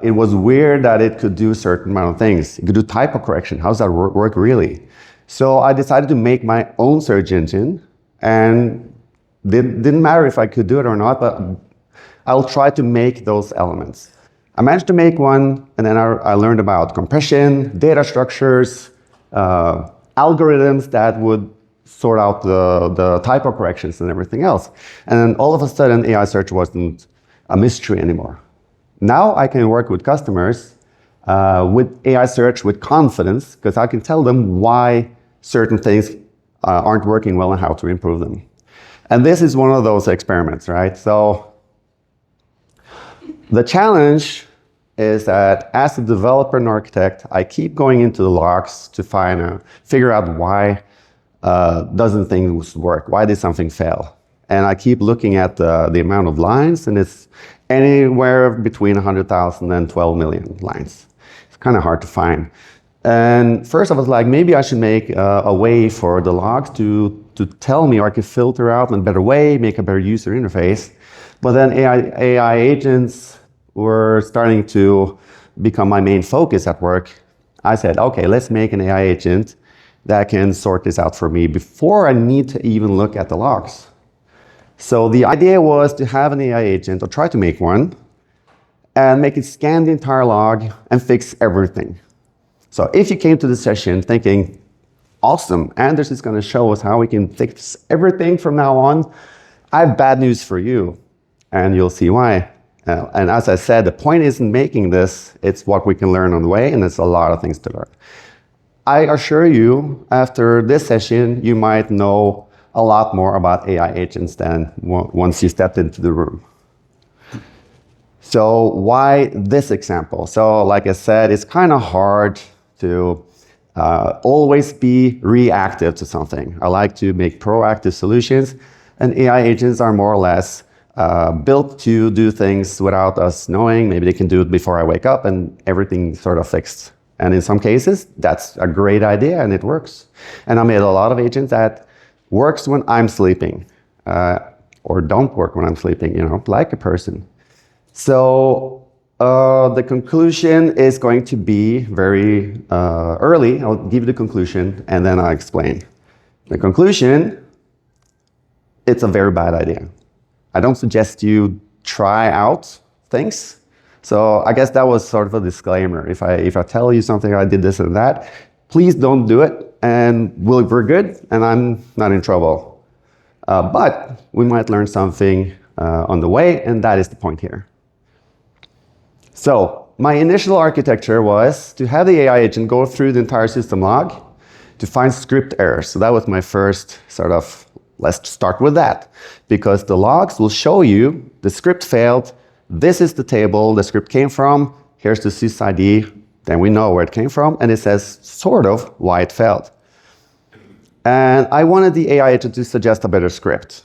It was weird that it could do a certain amount of things. It could do typo correction. How does that work really? So I decided to make my own search engine, and didn't matter if I could do it or not, but I'll try to make those elements. I managed to make one, and then I learned about compression, data structures, algorithms that would sort out the typo corrections and everything else. And then all of a sudden, AI search wasn't a mystery anymore. Now I can work with customers with AI search with confidence, because I can tell them why certain things aren't working well and how to improve them. And this is one of those experiments, right? So the challenge is that as a developer and architect, I keep going into the logs to figure out why doesn't things work? Why did something fail? And I keep looking at the amount of lines, and it's anywhere between 100,000 and 12 million lines. It's kind of hard to find. And first I was like, maybe I should make a way for the logs to tell me, or I could filter out in a better way, make a better user interface. But then AI agents were starting to become my main focus at work. I said, okay, let's make an AI agent that can sort this out for me before I need to even look at the logs. So the idea was to have an AI agent, or try to make one, and make it scan the entire log and fix everything. So if you came to the session thinking, awesome, Anders is going to show us how we can fix everything from now on, I have bad news for you, and you'll see why. And as I said, the point isn't making this, it's what we can learn on the way, and there's a lot of things to learn. I assure you, after this session, you might know a lot more about AI agents than once you stepped into the room. So why this example? So like I said, it's kind of hard to always be reactive to something. I like to make proactive solutions, and AI agents are more or less built to do things without us knowing. Maybe they can do it before I wake up and everything's sort of fixed. And in some cases, that's a great idea and it works. And I made a lot of agents that works when I'm sleeping, or don't work when I'm sleeping, like a person. So the conclusion is going to be very early. I'll give you the conclusion and then I'll explain. The conclusion, it's a very bad idea. I don't suggest you try out things. So I guess that was sort of a disclaimer. If I tell you something, I did this and that, please don't do it, and we're good, and I'm not in trouble. But we might learn something on the way, and that is the point here. So my initial architecture was to have the AI agent go through the entire system log to find script errors. So that was my first sort of, let's start with that, because the logs will show you the script failed. This is the table the script came from. Here's the sysid. Then we know where it came from, and it says sort of why it failed. And I wanted the AI agent to suggest a better script.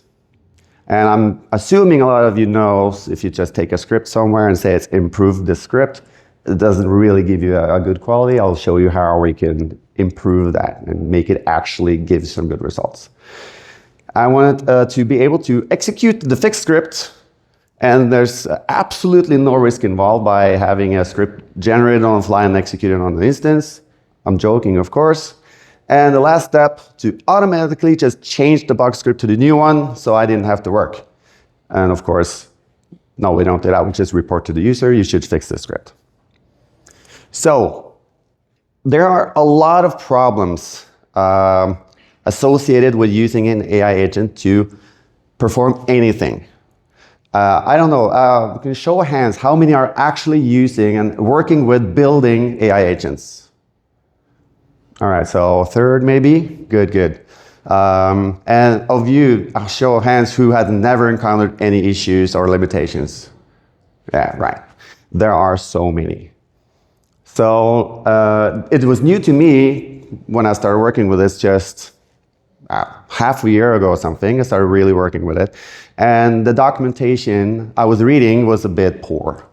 And I'm assuming a lot of you know, if you just take a script somewhere and say it's improved the script, it doesn't really give you a good quality. I'll show you how we can improve that and make it actually give some good results. I wanted to be able to execute the fixed script, and there's absolutely no risk involved by having a script generated on the fly and executed on an instance. I'm joking, of course. And the last step, to automatically just change the bug script to the new one so I didn't have to work. And of course, no, we don't do that. We just report to the user, you should fix this script. So there are a lot of problems associated with using an AI agent to perform anything. I don't know, can you show of hands how many are actually using and working with building AI agents? All right, so a third maybe? Good. And of you, a show of hands who had never encountered any issues or limitations? Yeah, right. There are so many. So it was new to me when I started working with this just half a year ago or something. I started really working with it. And the documentation I was reading was a bit poor.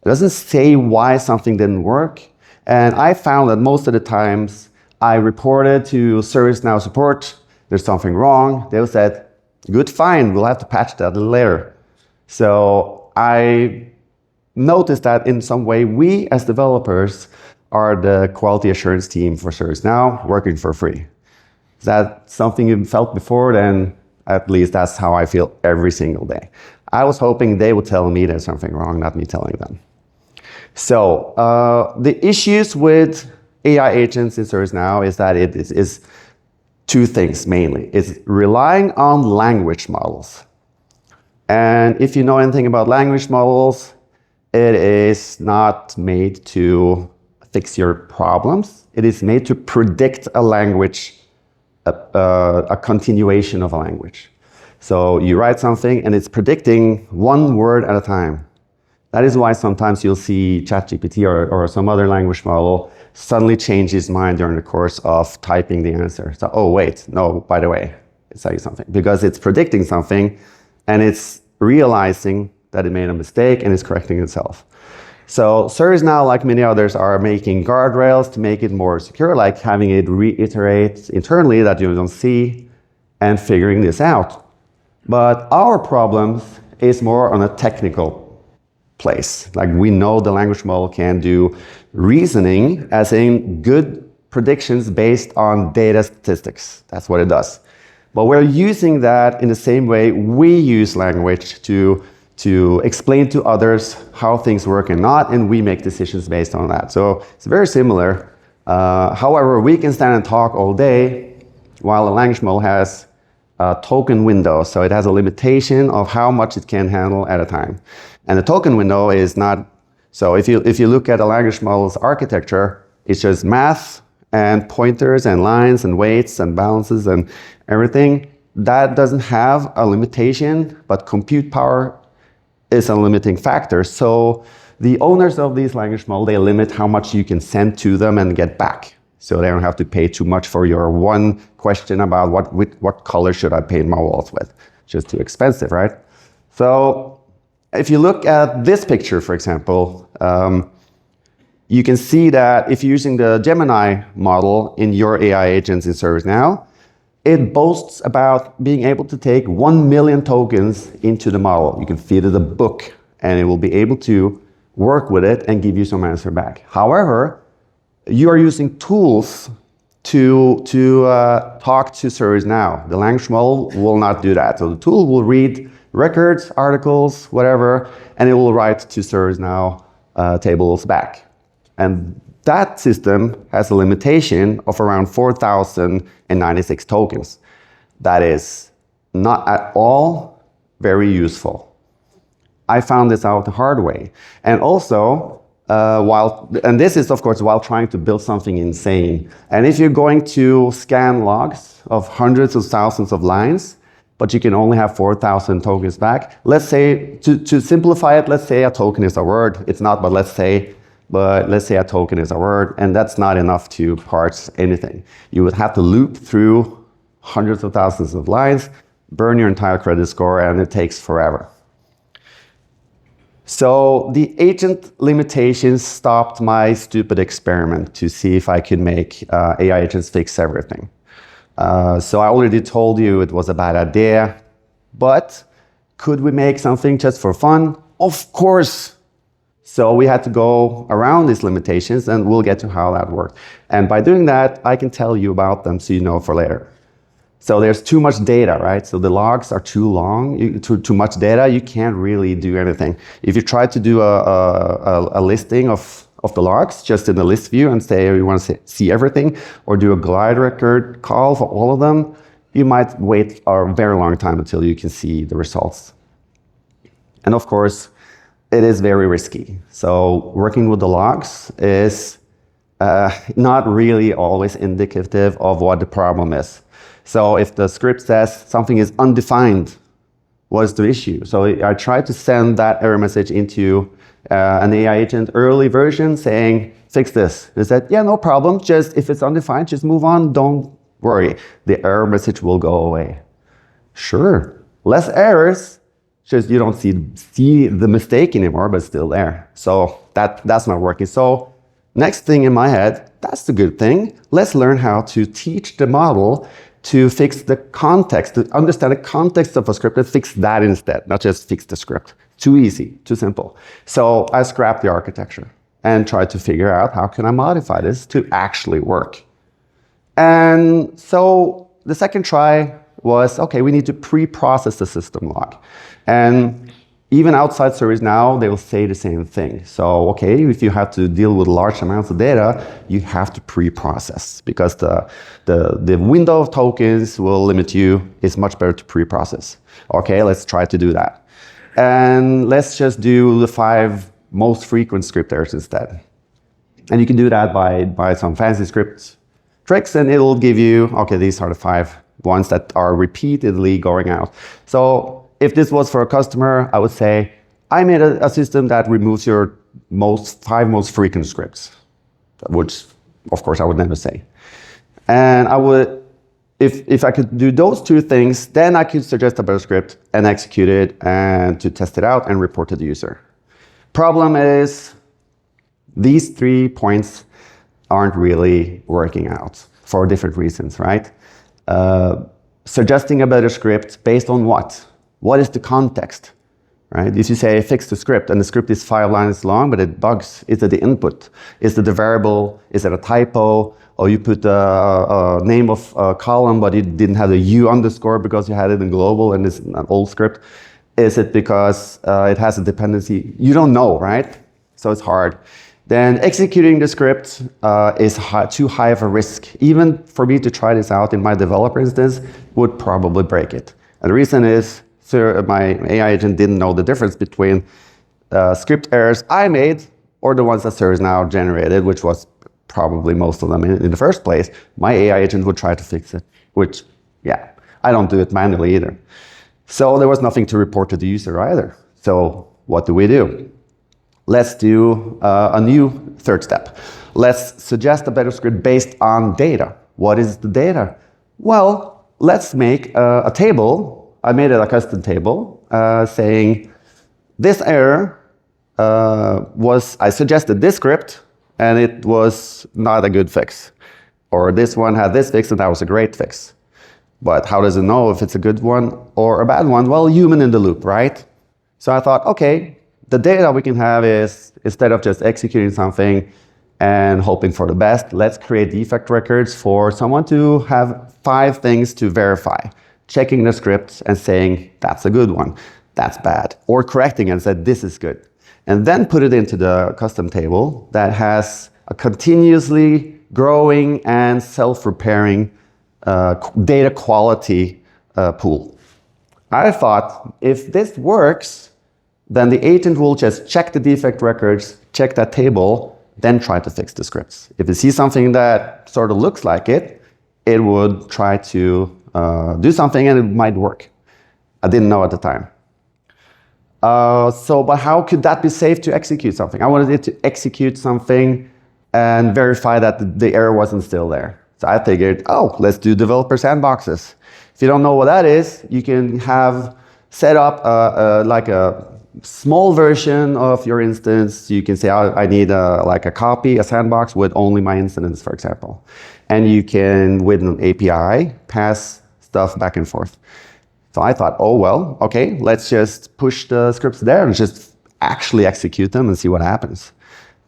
It doesn't say why something didn't work. And I found that most of the times I reported to ServiceNow support, there's something wrong. They said, good, fine, we'll have to patch that later. So I notice that in some way we as developers are the quality assurance team for ServiceNow working for free. Is that something you felt before? Then at least that's how I feel every single day. I was hoping they would tell me there's something wrong, not me telling them. So the issues with AI agents in ServiceNow is that it is two things mainly. It's relying on language models. And if you know anything about language models, it is not made to fix your problems. It is made to predict a language, a continuation of a language. So you write something and it's predicting one word at a time. That is why sometimes you'll see ChatGPT or some other language model suddenly change his mind during the course of typing the answer. So, oh wait, no, by the way, it's saying something. Because it's predicting something and it's realizing that it made a mistake and it's correcting itself. So ServiceNow, like many others, are making guardrails to make it more secure, like having it reiterate internally that you don't see and figuring this out. But our problem is more on a technical place. Like we know the language model can do reasoning, as in good predictions based on data statistics. That's what it does. But we're using that in the same way we use language to explain to others how things work and not, and we make decisions based on that. So it's very similar. However, we can stand and talk all day while a language model has a token window. So it has a limitation of how much it can handle at a time. And the token window is not, so if you look at a language model's architecture, it's just math and pointers and lines and weights and balances and everything. That doesn't have a limitation, but compute power is a limiting factor. So the owners of these language models, they limit how much you can send to them and get back. So they don't have to pay too much for your one question about what color should I paint my walls with. Just too expensive, right? So if you look at this picture, for example, you can see that if you're using the Gemini model in your AI agents in ServiceNow, it boasts about being able to take 1 million tokens into the model. You can feed it a book and it will be able to work with it and give you some answer back. However, you are using tools to talk to ServiceNow. The language model will not do that. So the tool will read records, articles, whatever, and it will write to ServiceNow tables back. And that system has a limitation of around 4,096 tokens. That is not at all very useful. I found this out the hard way. And also, and this is of course while trying to build something insane. And if you're going to scan logs of hundreds of thousands of lines, but you can only have 4,000 tokens back, let's say, to simplify it, let's say a token is a word. It's not, but let's say a token is a word, and that's not enough to parse anything. You would have to loop through hundreds of thousands of lines, burn your entire credit score, and it takes forever. So the agent limitations stopped my stupid experiment to see if I could make AI agents fix everything. So I already told you it was a bad idea, but could we make something just for fun? Of course. So we had to go around these limitations, and we'll get to how that worked. And by doing that, I can tell you about them so you know for later. So there's too much data, right? So the logs are too long, too much data, you can't really do anything. If you try to do a listing of the logs just in the list view and say you want to see everything, or do a glide record call for all of them, you might wait a very long time until you can see the results. And of course, it is very risky. So working with the logs is not really always indicative of what the problem is. So if the script says something is undefined, what is the issue? So I tried to send that error message into an AI agent early version saying, fix this. They said, yeah, no problem. Just if it's undefined, just move on. Don't worry. The error message will go away. Sure, less errors. Just you don't see the mistake anymore, but it's still there. So that's not working. So next thing in my head, that's the good thing. Let's learn how to teach the model to fix the context, to understand the context of a script and fix that instead, not just fix the script. Too easy, too simple. So I scrapped the architecture and tried to figure out how can I modify this to actually work. And so the second try was, okay, we need to pre-process the system log. And even outside ServiceNow, they will say the same thing. So, okay, if you have to deal with large amounts of data, you have to pre-process because the window of tokens will limit you. It's much better to pre-process. Okay, let's try to do that. And let's just do the 5 most frequent script errors instead. And you can do that by some fancy script tricks, and it'll give you, okay, these are the 5 ones that are repeatedly going out. So if this was for a customer, I would say, I made a system that removes your 5 most frequent scripts, which, of course, I would never say. And I would, if I could do those 2 things, then I could suggest a better script and execute it and to test it out and report to the user. Problem is, these 3 points aren't really working out for different reasons, right? Suggesting a better script based on what? What is the context, right? If you say fix the script and the script is 5 lines long, but it bugs, is it the input? Is it the variable? Is it a typo? Or you put a name of a column, but it didn't have the U underscore because you had it in global and it's an old script. Is it because it has a dependency? You don't know, right? So it's hard. Then executing the script is too high of a risk. Even for me to try this out in my developer instance would probably break it. And the reason is, my AI agent didn't know the difference between script errors I made or the ones that ServiceNow generated, which was probably most of them in the first place. My AI agent would try to fix it, which, yeah, I don't do it manually either. So there was nothing to report to the user either. So what do? Let's do a new third step. Let's suggest a better script based on data. What is the data? Well, let's make a table. I made it a custom table saying this error I suggested this script and it was not a good fix. Or this one had this fix and that was a great fix. But how does it know if it's a good one or a bad one? Well, human in the loop, right? So I thought, okay, the data we can have is, instead of just executing something and hoping for the best, let's create defect records for someone to have 5 things to verify. Checking the scripts and saying, that's a good one, that's bad. Or correcting and said, this is good. And then put it into the custom table that has a continuously growing and self-repairing data quality pool. I thought, if this works, then the agent will just check the defect records, check that table, then try to fix the scripts. If it sees something that sort of looks like it, it would try to do something and it might work. I didn't know at the time. But how could that be safe to execute something? I wanted it to execute something and verify that the error wasn't still there. So I figured, let's do developer sandboxes. If you don't know what that is, you can have set up like a small version of your instance. You can say, I need like a copy, a sandbox with only my instance, for example. And you can, with an API, pass stuff back and forth. So I thought, okay, let's just push the scripts there and just actually execute them and see what happens.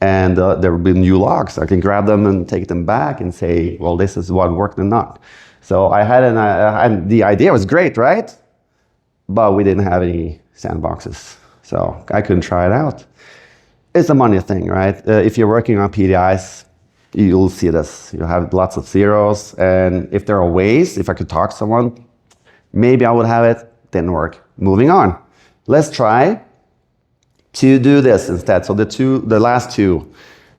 And there will be new logs. I can grab them and take them back and say, well, this is what worked and not. So I had and the idea was great, right? But we didn't have any sandboxes. So I couldn't try it out. It's a money thing, right? If you're working on PDIs, you'll see this. You'll have lots of zeros. And if there are ways, if I could talk to someone, maybe I would have it. Didn't work. Moving on. Let's try to do this instead. So the last 2.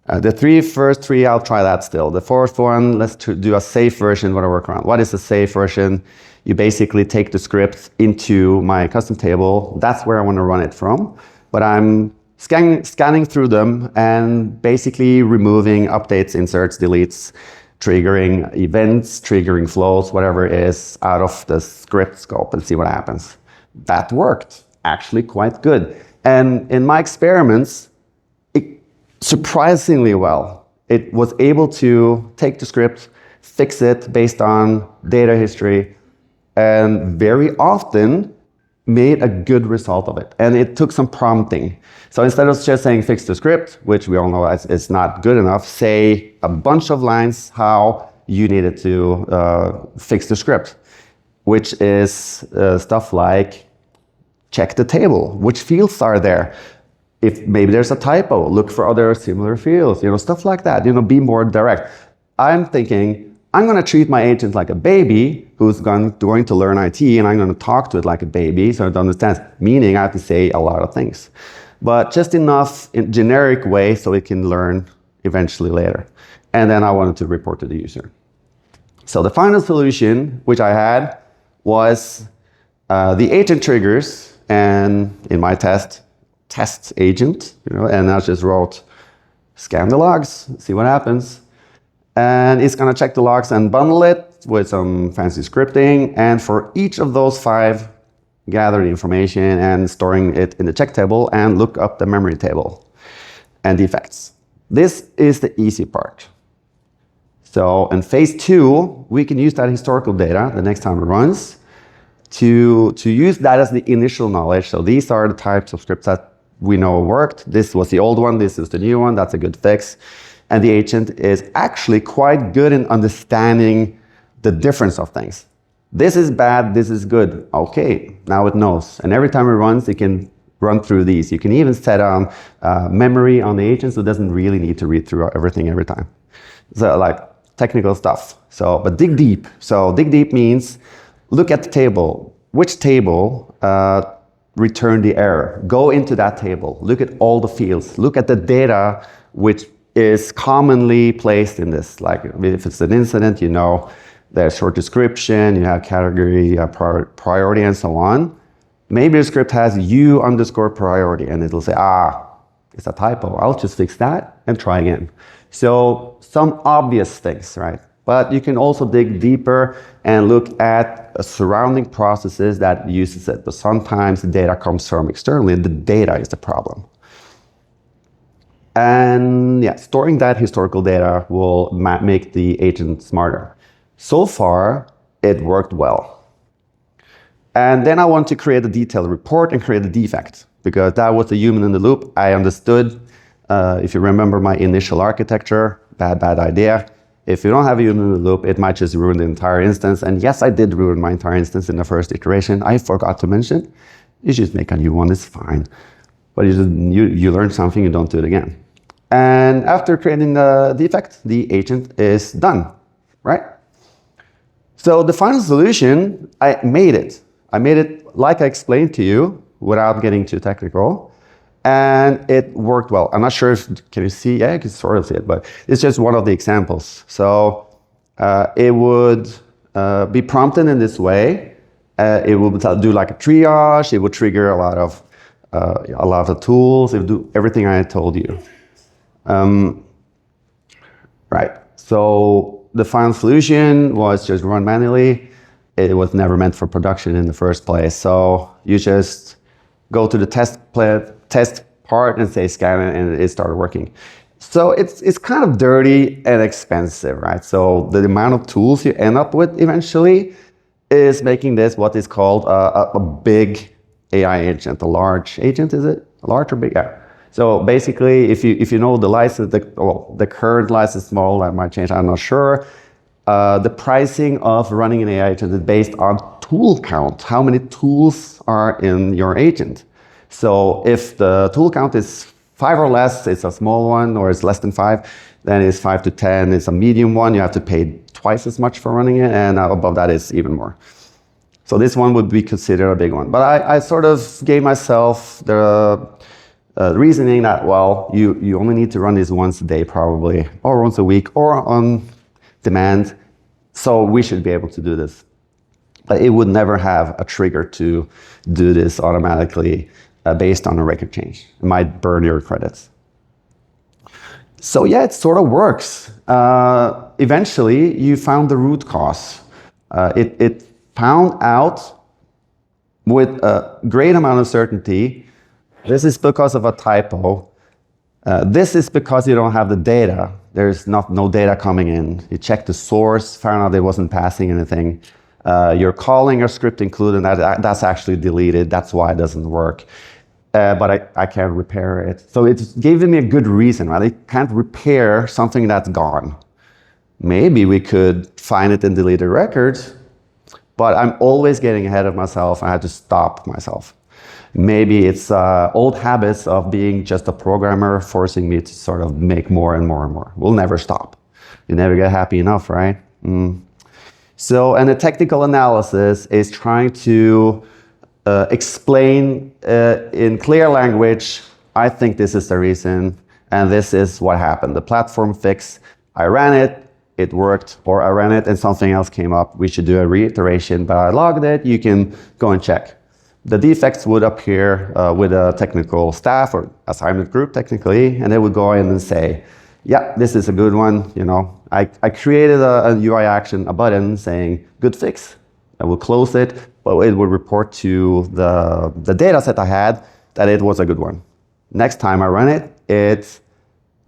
The first three, I'll try that still. The fourth one, let's do a safe version, what I work around. What is a safe version? You basically take the scripts into my custom table. That's where I want to run it from. But I'm scanning through them and basically removing updates, inserts, deletes, triggering events, triggering flows, whatever it is, out of the script scope and see what happens. That worked actually quite good. And in my experiments, surprisingly well. It was able to take the script, fix it based on data history, and very often made a good result of it. And it took some prompting. So instead of just saying fix the script, which we all know is not good enough, say a bunch of lines how you needed to fix the script, which is stuff like check the table, which fields are there. If maybe there's a typo, look for other similar fields, stuff like that. Be more direct. I'm thinking, I'm going to treat my agent like a baby who's going to learn IT, and I'm going to talk to it like a baby so it understands. Meaning I have to say a lot of things, but just enough in generic way so it can learn eventually later. And then I wanted to report to the user. So the final solution, which I had, was the agent triggers, and in my test agent, and I just wrote scan the logs, see what happens. And it's going to check the logs and bundle it with some fancy scripting. And for each of those 5, gather the information and storing it in the check table and look up the memory table and defects. This is the easy part. So in phase 2, we can use that historical data the next time it runs to use that as the initial knowledge. So these are the types of scripts that we know worked. This was the old one. This is the new one. That's a good fix. And the agent is actually quite good in understanding the difference of things. This is bad, this is good. Okay, now it knows. And every time it runs, it can run through these. You can even set on memory on the agent, so it doesn't really need to read through everything every time. So like technical stuff. But dig deep. So dig deep means look at the table. Which table returned the error? Go into that table. Look at all the fields. Look at the data which is commonly placed in this. Like if it's an incident, there's short description, you have category, priority, and so on. Maybe the script has U_priority, and it'll say, it's a typo. I'll just fix that and try again. So some obvious things, right? But you can also dig deeper and look at surrounding processes that uses it. But sometimes the data comes from externally, and the data is the problem. And storing that historical data will make the agent smarter. So far, it worked well. And then I want to create a detailed report and create a defect, because that was the human in the loop. I understood, if you remember my initial architecture, bad idea. If you don't have a human in the loop, it might just ruin the entire instance. And yes, I did ruin my entire instance in the first iteration. I forgot to mention, you just make a new one, it's fine. But you learn something, you don't do it again. And after creating the defect, the agent is done, right? So the final solution, I made it like I explained to you without getting too technical. And it worked well. I'm not sure can you see? Yeah, you can sort of see it, but it's just one of the examples. So it would be prompted in this way. It will do like a triage. It would trigger a lot of the tools. It would do everything I told you. Right, so the final solution was just run manually. It was never meant for production in the first place. So you just go to the test part and say scan it, and it started working. So it's kind of dirty and expensive, right? So the amount of tools you end up with eventually is making this what is called a big AI agent. A large agent, is it? A large or big? Yeah. So basically, if you know the license, the current license model, that might change, I'm not sure. The pricing of running an AI agent is based on tool count. How many tools are in your agent? So if the tool count is 5 or less, it's a small one, or it's less than 5, then it's 5 to 10, it's a medium one. You have to pay twice as much for running it, and above that is even more. So this one would be considered a big one. But I sort of gave myself the reasoning that, well, you only need to run this once a day probably, or once a week, or on demand. So we should be able to do this. But it would never have a trigger to do this automatically based on a record change. It might burn your credits. So yeah, it sort of works. Eventually, you found the root cause. It found out with a great amount of certainty, this is because of a typo. This is because you don't have the data. there's no data coming in. You check the source, found out it wasn't passing anything. You're calling a script included, that's actually deleted. That's why it doesn't work. But I can't repair it. So it's giving me a good reason, right? I can't repair something that's gone. Maybe we could find it in deleted records, but I'm always getting ahead of myself. I had to stop myself. Maybe it's old habits of being just a programmer forcing me to sort of make more and more and more. We'll never stop. You never get happy enough, right? So, and the technical analysis is trying to explain in clear language, I think this is the reason, and this is what happened. The platform fix, I ran it, it worked, or I ran it and something else came up. We should do a reiteration, but I logged it, you can go and check. The defects would appear with a technical staff or assignment group technically, and they would go in and say, yeah, this is a good one. You know, I created a UI action, a button saying good fix. I will close it, but it would report to the data set I had that it was a good one. Next time I run it, it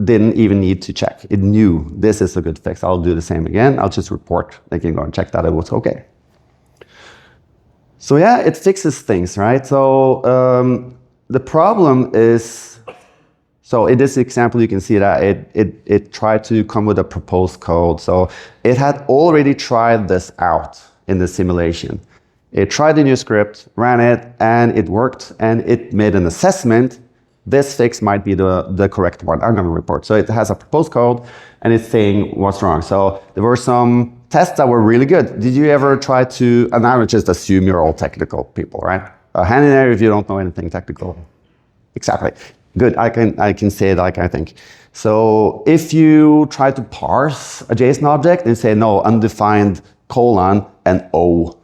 didn't even need to check. It knew this is a good fix. I'll do the same again. I'll just report. They can go and check that it was okay. So yeah, it fixes things, right? So the problem is, so in this example, you can see that it tried to come with a proposed code. So it had already tried this out in the simulation. It tried the new script, ran it, and it worked, and it made an assessment. This fix might be the correct one. I'm going to report. So it has a proposed code, and it's saying what's wrong. So there were some tests that were really good. Did you ever try to, and I would just assume you're all technical people, right? Hand in there if you don't know anything technical. Exactly. Good, I can say it like I think. So if you try to parse a JSON object and say, no, undefined colon and O,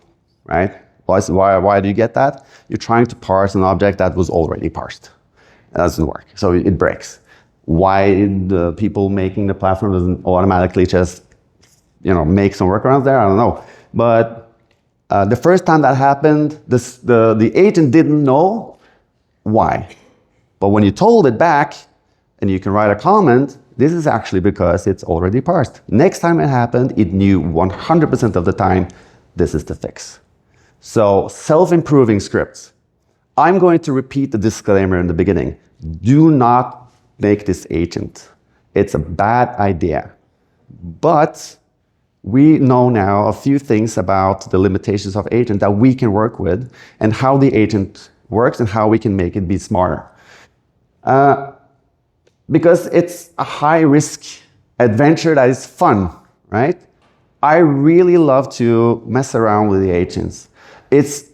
right? Why do you get that? You're trying to parse an object that was already parsed. It doesn't work, so it breaks. Why the people making the platform doesn't automatically just make some workarounds there, I don't know. But the first time that happened, the agent didn't know why. But when you told it back, and you can write a comment, this is actually because it's already parsed. Next time it happened, it knew 100% of the time, this is the fix. So self-improving scripts. I'm going to repeat the disclaimer in the beginning. Do not make this agent. It's a bad idea. But we know now a few things about the limitations of agent that we can work with and how the agent works and how we can make it be smarter. Because it's a high-risk adventure that is fun, right? I really love to mess around with the agents. It's,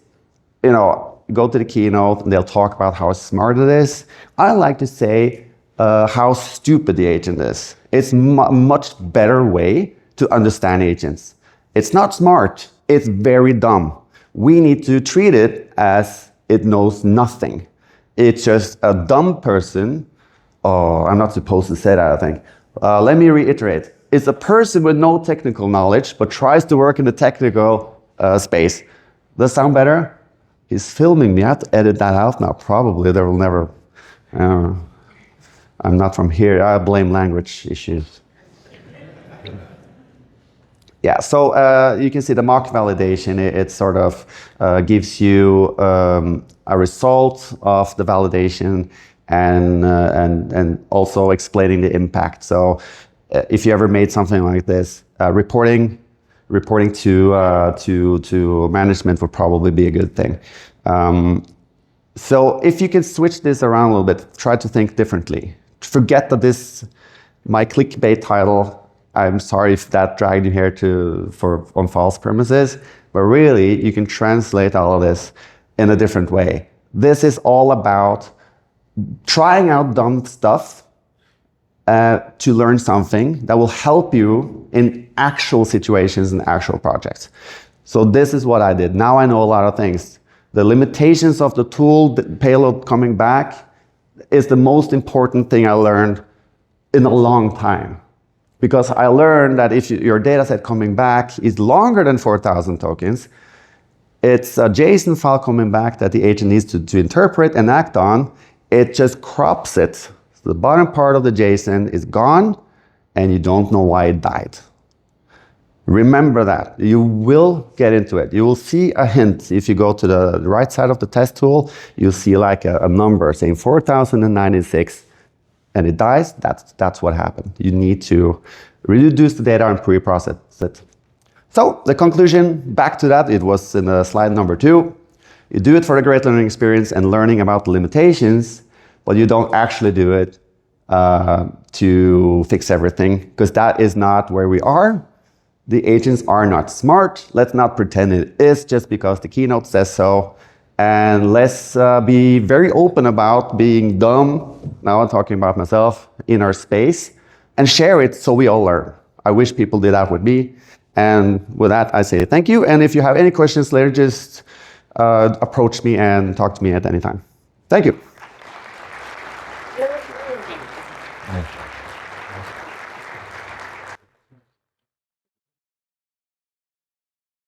go to the keynote and they'll talk about how smart it is. I like to say how stupid the agent is. It's a much better way to understand agents. It's not smart, it's very dumb. We need to treat it as it knows nothing. It's just a dumb person. Oh, I'm not supposed to say that, I think. Let me reiterate. It's a person with no technical knowledge, but tries to work in the technical space. Does that sound better? He's filming me. I have to edit that out now. Probably there will never... I'm not from here. I blame language issues. Yeah, so you can see the mock validation. It sort of gives you a result of the validation and also explaining the impact. So if you ever made something like this, reporting to management would probably be a good thing. So if you can switch this around a little bit, try to think differently. Forget that my clickbait title, I'm sorry if that dragged you here on false premises, but really you can translate all of this in a different way. This is all about trying out dumb stuff to learn something that will help you in actual situations and actual projects. So this is what I did. Now I know a lot of things. The limitations of the tool, the payload coming back, is the most important thing I learned in a long time. Because I learned that if your data set coming back is longer than 4,000 tokens, it's a JSON file coming back that the agent needs to interpret and act on. It just crops it. So the bottom part of the JSON is gone, and you don't know why it died. Remember that. You will get into it. You will see a hint. If you go to the right side of the test tool, you'll see like a number saying 4096, and it dies. That's what happened. You need to reduce the data and pre-process it. So the conclusion, back to that, it was in slide number 2. You do it for a great learning experience and learning about the limitations, but you don't actually do it to fix everything, because that is not where we are. The agents are not smart. Let's not pretend it is just because the keynote says so. And let's be very open about being dumb, now I'm talking about myself, in our space, and share it so we all learn. I wish people did that with me. And with that, I say thank you. And if you have any questions later, just approach me and talk to me at any time. Thank you.